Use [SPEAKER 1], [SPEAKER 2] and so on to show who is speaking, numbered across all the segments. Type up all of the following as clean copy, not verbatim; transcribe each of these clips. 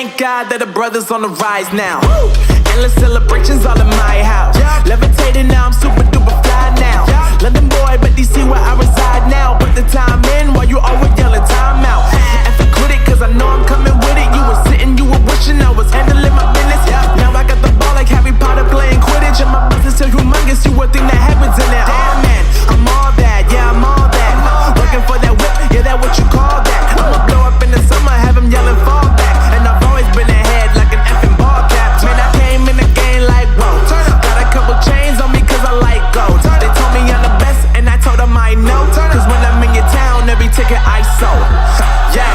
[SPEAKER 1] Thank God that the brothers on the rise now. Woo! Endless celebrations all in my house. Yeah. Levitating now, I'm super duper fly now. Yeah. London boy, but DC where I reside now. Put the time in while you always yelling time out. And quit it, cause I know I'm coming with it. You were sitting, you were wishing I was handling my business. Yeah. Now I got the ball like Harry Potter playing Quidditch. And my business so humongous, you would think that happens in it. Damn man, I'm all that, yeah, I'm all that. Working for that whip, yeah, that what you call that. I'ma blow up in the summer, have him yelling fall back. And I've always been ahead like an effing ball cap. Man, I came in the game like, whoa. Got a couple chains on me cause I like gold. They told me I'm the best and I told them I know. Cause when I'm in your town, every ticket I sold. Yeah,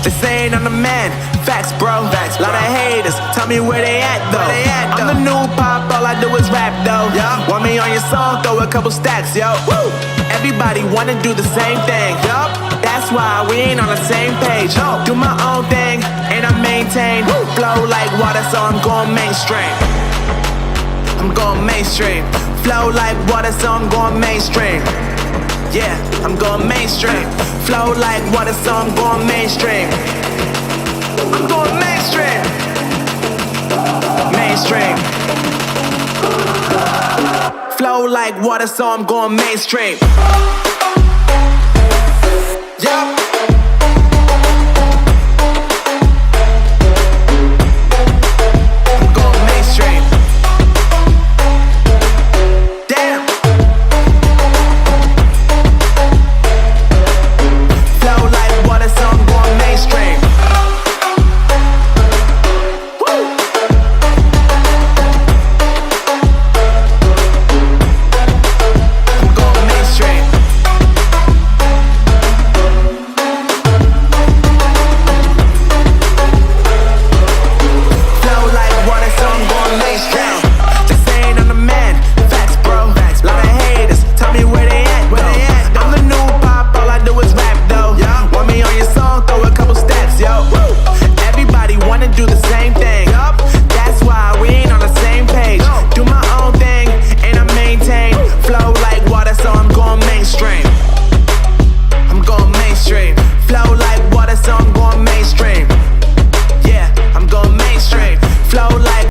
[SPEAKER 1] they saying I'm the man. Facts, bro. Lot of haters, tell me where they at though. I'm the new pop, all I do is rap though. Want me on your song, throw a couple stacks, yo. Woo! Everybody wanna do the same thing. Yup, that's why we ain't on the same page. Do my own thing, and I maintain. Flow like water, so I'm going mainstream. I'm going mainstream. Flow like water, so I'm going mainstream. Yeah, I'm going mainstream. Flow like water, so I'm going mainstream. I'm going mainstream. Mainstream. Flow like water, so I'm going mainstream. Yeah. I'm going mainstream. Damn. Flow like water, so I'm going mainstream. Do the same